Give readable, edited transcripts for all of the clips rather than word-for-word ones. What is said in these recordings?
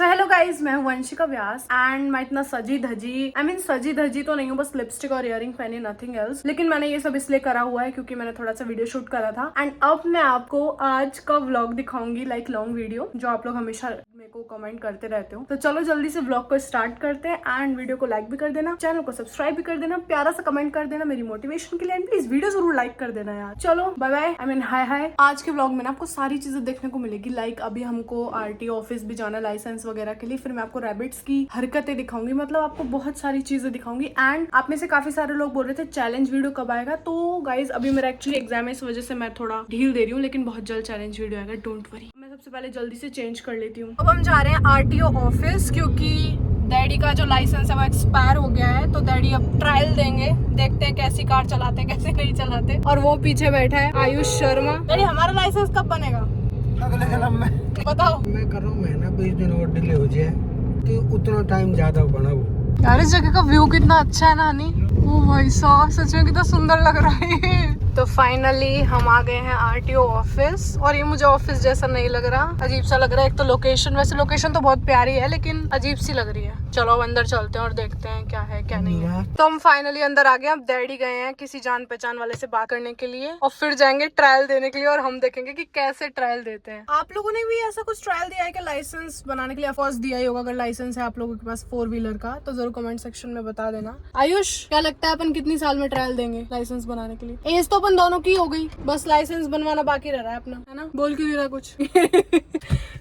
So hello guys, मैं हूँ वंशिका व्यास and मैं इतना सजी धजी तो नहीं हूँ, बस लिपस्टिक और इयरिंग पहनी, नथिंग एल्स। लेकिन मैंने ये सब इसलिए करा हुआ है क्योंकि मैंने थोड़ा सा वीडियो शूट करा था एंड अब मैं आपको आज का व्लॉग दिखाऊंगी, लाइक लॉन्ग वीडियो, जो आप लोग हमेशा मेरे को कमेंट करते रहते हो। तो चलो जल्दी से व्लॉग को स्टार्ट करते हैं एंड वीडियो को लाइक भी कर देना, चैनल को सब्सक्राइब भी कर देना, प्यारा सा कमेंट कर देना मेरी मोटिवेशन के लिए एंड प्लीज वीडियो जरूर लाइक कर देना यार। चलो बाय बाय, आई मीन हाय हाय। आज के व्लॉग में ना आपको सारी चीजें देखने को मिलेगी, लाइक अभी हमको आरटीओ ऑफिस भी जाना लाइसेंस वगैरह के लिए, फिर मैं आपको रैबिट्स की हरकतें दिखाऊंगी, मतलब आपको बहुत सारी चीजें दिखाऊंगी। एंड आप में से काफी सारे लोग बोल रहे थे चैलेंज वीडियो कब आएगा, तो गाइज अभी मेरा एक्चुअली एग्जाम है, इस वजह से मैं थोड़ा ढील दे रही हूँ, लेकिन बहुत जल्द चैलेंज वीडियो आएगा, डोंट वरी। मैं सबसे पहले जल्दी से चेंज कर लेती हूँ। अब हम जा रहे हैं आरटीओ ऑफिस क्योंकि डैडी का जो लाइसेंस है वो एक्सपायर हो गया है, तो डैडी अब ट्रायल देंगे, देखते हैं कैसी कार चलाते कैसे नहीं चलाते। और वो पीछे बैठा है आयुष शर्मा। डैडी हमारा लाइसेंस कब बनेगा? अगले कलम में बताओ। मैं कर रहा हूँ, महीना 20 दिन और डिले हो जाए तो उतना टाइम ज्यादा बना वो। यार इस जगह का व्यू कितना अच्छा है ना हनी। ओ भाई साहब, सच में कितना सुंदर लग रहा है। तो फाइनली हम आ गए हैं आरटीओ ऑफिस, और ये मुझे ऑफिस जैसा नहीं लग रहा, अजीब सा लग रहा है। एक तो लोकेशन, वैसे लोकेशन तो बहुत प्यारी है लेकिन अजीब सी लग रही है। चलो अब अंदर चलते हैं और देखते हैं क्या है क्या नहीं है। तो हम फाइनली अंदर आ गए। अब डैडी गए हैं किसी जान पहचान वाले से बात करने के लिए और फिर जाएंगे ट्रायल देने के लिए, और हम देखेंगे कि कैसे ट्रायल देते हैं। आप लोगों ने भी ऐसा कुछ ट्रायल दिया है कि लाइसेंस बनाने के लिए? ऑफकोर्स दिया ही होगा। अगर लाइसेंस है आप लोगों के पास 4 व्हीलर का तो जरूर कमेंट सेक्शन में बता देना। आयुष, क्या लगता है अपन कितनी साल में ट्रायल देंगे लाइसेंस बनाने के लिए? एज तो अपन दोनों की हो गई, बस लाइसेंस बनवाना बाकी रह रहा है अपना, है ना? बोल क्यों नहीं रहा कुछ?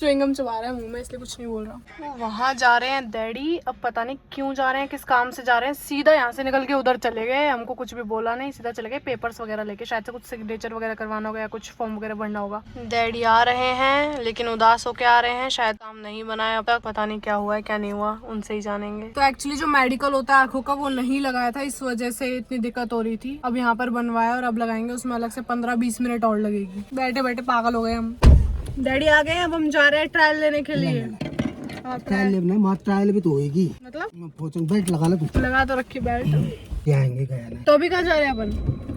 च्युइंगम चबा रहा है मुंह में, इसलिए कुछ नहीं बोल रहा। वहाँ जा रहे हैं डैडी, अब पता नहीं क्यों जा रहे हैं, किस काम से जा रहे हैं। सीधा यहाँ से निकल के उधर चले गए, हमको कुछ भी बोला नहीं, सीधा चले गए पेपर्स वगैरह लेके, शायद से कुछ सिग्नेचर वगैरह करवाना होगा या कुछ फॉर्म वगैरह भरना होगा। डैडी आ रहे हैं लेकिन उदास होके आ रहे हैं, शायद काम नहीं बनाया अब तक, पता नहीं क्या हुआ है क्या नहीं हुआ, उनसे ही जानेंगे। तो एक्चुअली जो मेडिकल होता है आंखों का वो नहीं लगाया था, इस वजह से इतनी दिक्कत हो रही थी। अब यहाँ पर बनवाया और अब लगाएंगे, उसमें अलग से 15-20 मिनट और लगेगी। बैठे बैठे पागल हो गए हम। डैडी आ गए, अब हम जा रहे हैं ट्रायल लेने के लिए। ट्रायल लेना है, ट्रायल भी तो होगी, मतलब बेल्ट लगा ले, लगा तो रखी बेल्ट। आएंगे गया ना, तो अभी कहाँ जा रहे हैं अपन?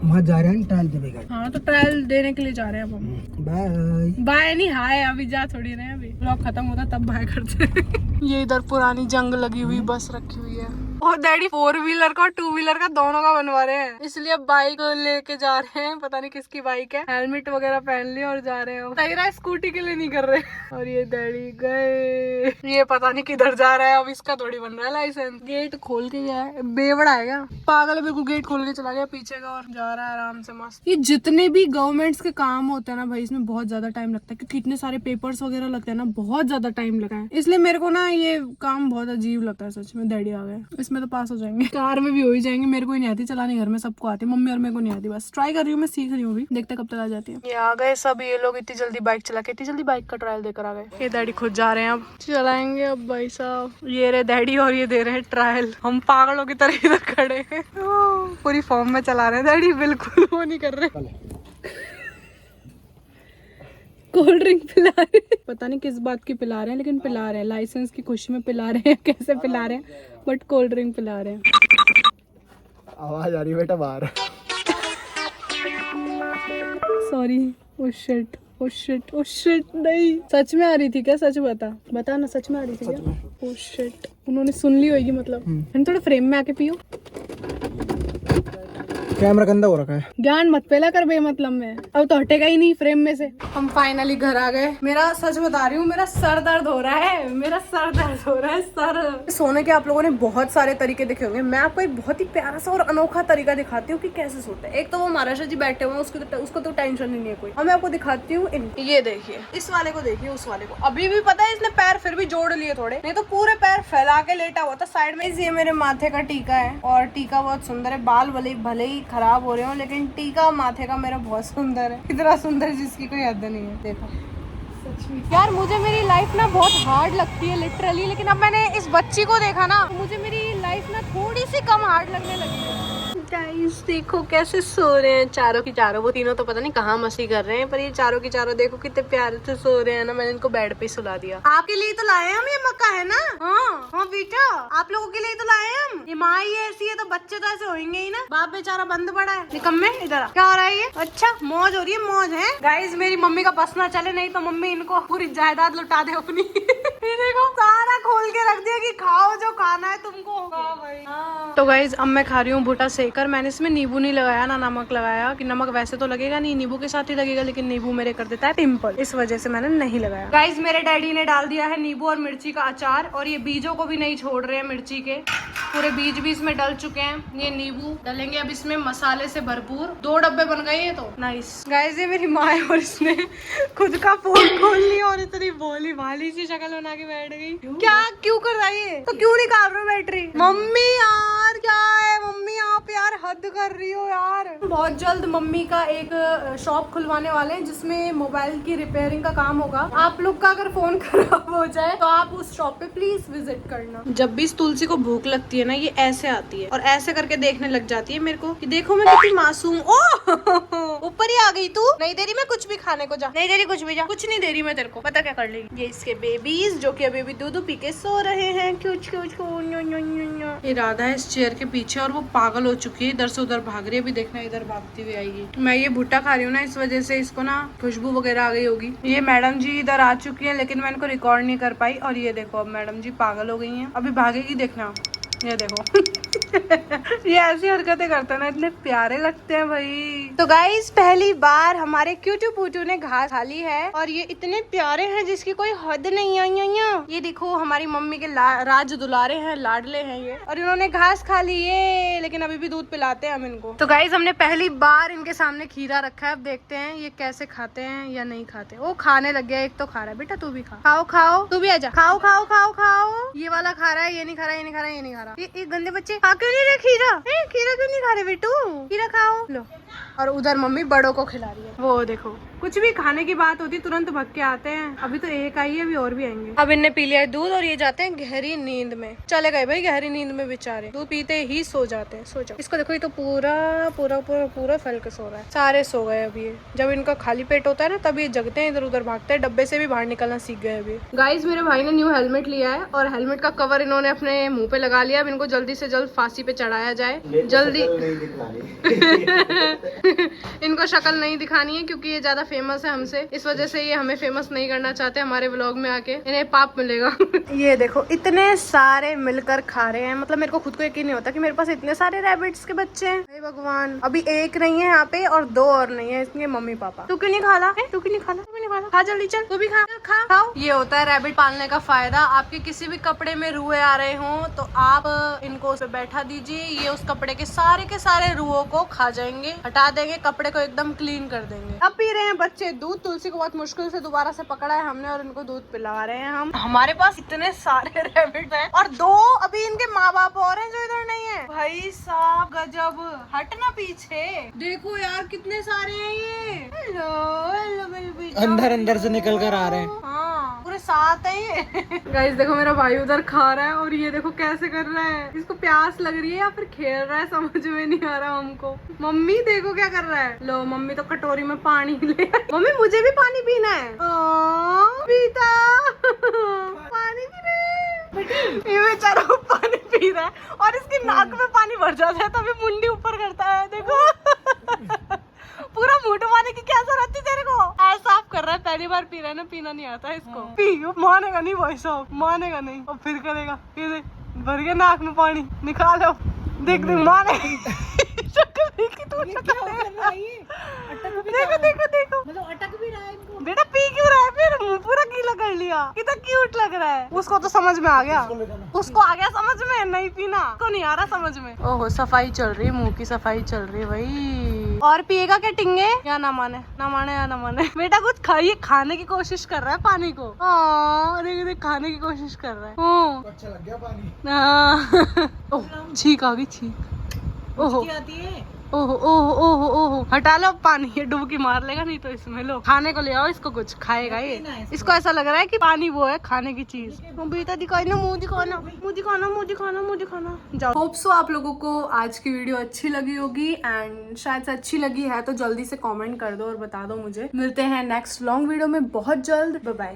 वहाँ जा रहे हैं ट्रायल देने का। हाँ तो ट्रायल देने के लिए जा रहे हैं अब हम। बाय बाय नहीं, हाय। अभी जा थोड़ी रहे, अभी ब्लॉग खत्म होता तब बाय करते। ये इधर पुरानी जंग लगी हुई बस रखी हुई है, और डैडी 4 व्हीलर का और 2 व्हीलर का दोनों का बनवा रहे हैं, इसलिए बाइक लेके जा रहे हैं। पता नहीं किसकी बाइक है। हेलमेट वगैरह पहन लिया और जा रहे हैं। सही रहा, स्कूटी के लिए नहीं कर रहे। और ये डैडी गए, ये पता नहीं किधर जा रहा है, अब इसका थोड़ी बन रहा है लाइसेंस। गेट खोल के गया है, बेवड़ा है क्या? पागल है बिल्कुल, गेट खोल के चला गया पीछे का और जा रहा है आराम से मस्त। ये जितने भी गवर्नमेंट्स के काम होते हैं ना भाई, इसमें बहुत ज्यादा टाइम लगता है क्योंकि इतने सारे पेपर्स वगैरह लगते हैं ना, बहुत ज्यादा टाइम लगा है, इसलिए मेरे को ना ये काम बहुत अजीब लगता है सच में। डैडी आ गए, इसमें तो पास हो जाएंगे, कार में भी हो ही जाएंगे। मेरे को ही नहीं आती चलानी, घर में सबको आती, मम्मी और मेरे को नहीं आती, बस ट्राई कर रही हूँ, मैं सीख रही हूँ अभी, देखते कब तक आ जाती है। ये आ गए सब, ये लोग इतनी जल्दी बाइक चला के, इतनी जल्दी बाइक का ट्रायल देकर आ गए। ये डैडी खुद जा रहे हैं, अब चलाएंगे अब भाई साहब। ये रहे डैडी और ये दे रहे हैं ट्रायल, हम पागलों की तरह इधर खड़े हैं। पूरी फॉर्म में चला रहे हैं डैडी, बिल्कुल वो नहीं कर रहे। कोल्ड ड्रिंक पिला रहे हैं, पता नहीं किस बात की पिला रहे हैं, लेकिन पिला रहे हैं, लाइसेंस की खुशी में पिला रहे हैं, कैसे पिला रहे हैं, बट कोल्ड ड्रिंक पिला रहे हैं। आवाज आ रही है बेटा बाहर। Sorry, oh shit oh shit oh shit. नहीं, सच में आ रही थी क्या? सच बता ना, सच में आ रही थी क्या? ओ शिट, उन्होंने सुन ली होगी मतलब। थोड़ा फ्रेम में आके पियो, कैमरा गंदा हो रखा है। ज्ञान मत फैला कर बे मतलब में, अब तो हटेगा ही नहीं फ्रेम में से। हम फाइनली घर आ गए। मेरा सच बता रही हूँ, मेरा सर दर्द हो रहा है, मेरा सर दर्द हो रहा है सर। सोने के आप लोगों ने बहुत सारे तरीके देखे होंगे, मैं आपको एक बहुत ही प्यारा सा और अनोखा तरीका दिखाती हूँ कि कैसे सोते हैं। एक तो वो महाराजा जी बैठे हुए हैं, उसको तो टेंशन ही नहीं है कोई। अब मैं आपको दिखाती हूँ, ये देखिए, इस वाले को देखिए, उस वाले को। अभी भी पता है इसने पैर फिर भी जोड़ लिए थोड़े, नहीं तो पूरे पैर फैला के लेटा हुआ था साइड में। ये मेरे माथे का टीका है, और टीका बहुत सुंदर है। बाल भले ही खराब हो रहे हो, लेकिन टीका माथे का मेरा बहुत सुंदर है, इतना सुंदर जिसकी कोई हद नहीं है। देखो सच में यार, मुझे मेरी लाइफ ना बहुत हार्ड लगती है लिटरली, लेकिन अब मैंने इस बच्ची को देखा ना, मुझे मेरी लाइफ ना थोड़ी सी कम हार्ड लगने लगी है। गाइस देखो कैसे सो रहे हैं चारों की चारों, वो तीनों तो पता नहीं कहाँ मस्ती कर रहे हैं, पर ये चारों की चारों देखो कितने प्यारे से सो रहे हैं ना। मैंने इनको बेड पे सुला दिया। आपके लिए तो लाए हम, ये मक्का है ना। हाँ बेटा, आप लोगों के लिए तो लाए हम। ये माँ ही ऐसी है तो बच्चे तो ऐसे होंगे ही ना। बाप बेचारा बंद पड़ा है। निकम्मे इधर क्या हो रहा है ये? अच्छा मौज हो रही है, मौज है। गाइस मेरी मम्मी का बस ना चले, नहीं तो मम्मी इनको पूरी जायदाद लुटा दे अपनी। ये देखो सारा तुमको। भाई तो गाइज अब मैं खा रही हूँ भुट्टा सेकर। मैंने इसमें नींबू नहीं लगाया ना नमक लगाया, कि नमक वैसे तो लगेगा नहीं, नींबू के साथ ही लगेगा, लेकिन नींबू मेरे कर देता है पिंपल, इस वजह से मैंने नहीं लगाया। गाइज मेरे डैडी ने डाल दिया है नींबू और मिर्ची का अचार, और ये बीजों को भी नहीं छोड़ रहे हैं मिर्ची के, पूरे बीज भी इसमें डल चुके हैं। ये नींबू डालेंगे अब इसमें मसाले से भरपूर। 2 डब्बे बन गए ये तो। नाइस गाइस ये मेरी माँ है और इसने खुद का फोन खोल लिया और इतनी भोली भाली सी शक्ल बना के बैठ गई। क्या क्यों कर रहा है ये? तो क्यों निकाल रहे हो बैटरी? मम्मी यार क्या है मम्मी, आप यार हद कर रही हो यार। बहुत जल्द मम्मी का एक शॉप खुलवाने वाले हैं जिसमें मोबाइल की रिपेयरिंग का काम होगा। आप लोग का अगर फोन खराब हो जाए तो आप उस शॉप पे प्लीज विजिट करना। जब भी इस तुलसी को भूख लगती है ना, ये ऐसे आती है और ऐसे करके देखने लग जाती है मेरे को कि देखो मैं कितनी मासूम। ओह ऊपर ही आ गई तू। नहीं दे रही मैं कुछ भी खाने को, जा नहीं दे रही कुछ भी, जा कुछ नहीं दे रही मैं तेरे को। पता क्या कर लेगी? ये इसके बेबीज जो कि अभी भी दूध पी के सो रहे हैं। ये राधा है इस चेयर के पीछे और वो पागल हो चुकी है, इधर से उधर भाग रही है। अभी देखना इधर भागती हुई आएगी। मैं ये भुट्टा खा रही हूँ ना, इस वजह से इसको ना खुशबू वगैरह आ गई होगी। ये मैडम जी इधर आ चुकी है लेकिन मैं इनको रिकॉर्ड नहीं कर पाई, और ये देखो अब मैडम जी पागल हो गई हैं, अभी भागेगी देखना। ये देखो ये ऐसी हरकतें करते हैं ना, इतने प्यारे लगते हैं भाई। तो गाइस पहली बार हमारे क्यूटू पूटू ने घास खा ली है और ये इतने प्यारे हैं जिसकी कोई हद नहीं है। ये देखो हमारी मम्मी के राज दुलारे हैं, लाडले हैं ये, और इन्होंने घास खा ली है, लेकिन अभी भी दूध पिलाते हैं हम इनको। तो गाइस हमने पहली बार इनके सामने खीरा रखा है, अब देखते हैं ये कैसे खाते हैं या नहीं खाते। वो खाने लग गया, एक तो खा रहा है। बेटा तू भी खा, खाओ खाओ, तू भी आजा, खाओ खाओ खाओ खाओ। ये वाला खा रहा है, ये नहीं खा रहा, ये नहीं खा रहा, ये नहीं खा रहा। ये गंदे बच्चे खा क्यों नहीं रहे खीरा? खीरा क्यों नहीं खा रहे बेटू? खीरा खाओ लो। और उधर मम्मी बड़ों को खिला रही है। वो देखो कुछ भी खाने की बात होती तुरंत भग के आते हैं। अभी तो एक आई है, अभी और भी आएंगे। अब इनने पी लिया है दूध और ये जाते हैं गहरी नींद में। चले गए भाई गहरी नींद में बेचारे, दूध पीते ही सो जाते हैं। सो जाओ। इसको देखो ये तो पूरा पूरा पूरा पूरा फैल के सो रहा है। सारे सो गए अभी। ये जब इनका खाली पेट होता है ना तब ये जगते हैं, इधर उधर भागते हैं, डब्बे से भी बाहर निकलना सीख गए अभी। गाइस मेरे भाई ने न्यू हेलमेट लिया है और हेलमेट का कवर इन्होंने अपने मुंह पे लगा लिया। अब इनको जल्दी से जल्द फांसी पे चढ़ाया जाए। जल्दी इनको शक्ल नहीं दिखानी है क्योंकि ये ज्यादा फेमस है हमसे, इस वजह से ये हमें फेमस नहीं करना चाहते हमारे व्लॉग में आके, इन्हें पाप मिलेगा। ये देखो इतने सारे मिलकर खा रहे हैं, मतलब मेरे को खुद को यकीन नहीं होता कि मेरे पास इतने सारे रैबिट्स के बच्चे हैं। हे भगवान, अभी एक नहीं है यहाँ पे और 2 और नहीं है, इसके मम्मी पापा। तू क्यों नहीं खा रहा? तू क्यों नहीं खा रहा? तू नहीं खा रहा? खा जल्दी चल, तू भी खा खा खाओ। ये होता है रैबिट पालने का फायदा। आपके किसी भी कपड़े में रुए आ रहे हो तो आप इनको उस पे बैठा दीजिए, ये उस कपड़े के सारे रुओं को खा जाएंगे, हटा देंगे, कपड़े को एकदम क्लीन कर देंगे। अब पी रहे हैं बच्चे दूध। तुलसी को बहुत मुश्किल से दोबारा से पकड़ा है हमने और इनको दूध पिला रहे हैं हम। हमारे पास इतने सारे रैबिट हैं और 2 अभी इनके माँ बाप और हैं जो इधर नहीं है। भाई साहब गजब, हट ना पीछे, देखो यार कितने सारे हैं ये। हेलो हेलो बेबी, अंदर अंदर से निकल कर आ रहे हैं। हाँ पूरे साथ है ये। गाइस देखो मेरा भाई उधर खा रहा है और ये देखो कैसे कर रहा है। इसको प्यास लग रही है या फिर खेल रहा है, समझ में नहीं आ रहा हमको। मम्मी देखो क्या कर रहा है। लो मम्मी तो कटोरी में पानी ले। मम्मी मुझे भी पानी पीना है। पीता पानी पी रहे। ये बेचारा पानी पी रहा है और इसकी नाक में पानी भर जाता है तभी मुंडी ऊपर करता है। देखो पूरा मुंह डुबाने की क्या जरूरत थी तेरे को? ऐसा साफ कर रहा है, पहली बार पी रहा है ना, पीना नहीं आता है इसको। पी मानेगा नहीं भाई साहब, मानेगा नहीं और फिर करेगा। ये देख भर गया नाक में पानी, निकालो। देख देख माने शक्ल देखी तू, देखो देखो देखो, मतलब अटक भी रहा है इनको। बेटा पी क्यों रहा है? फिर मुंह पूरा गीला कर लिया, कितना क्यूट लग रहा है। उसको तो समझ में आ गया, उसको आ गया समझ में, नहीं पीना को नहीं आ रहा समझ में। ओहो सफाई चल रही है, मुंह की सफाई चल रही है भाई। और पिएगा क्या टिंगे? या ना माने ना माने या ना माने। बेटा कुछ खाइए, खाने की कोशिश कर रहा है पानी को। देख देख खाने की कोशिश कर रहा है। अच्छा लग गया पानी। छींक आ गई, छींक। ओहो ओहो ओहो ओहो ओहो, हटा लो पानी, ये डुबकी मार लेगा नहीं तो इसमें। लो खाने को ले आओ इसको, कुछ खाएगा ये। इसको ऐसा लग रहा है कि पानी वो है खाने की चीज। बेटा दिखाई ना, मुंह दिखाना, मुंह दिखाना, मुंह दिखाना, मुंह दिखाना। जाओ। होप सो आप लोगों को आज की वीडियो अच्छी लगी होगी एंड शायद से अच्छी लगी है तो जल्दी से कमेंट कर दो और बता दो मुझे। मिलते हैं नेक्स्ट लॉन्ग वीडियो में बहुत जल्द। Bye bye.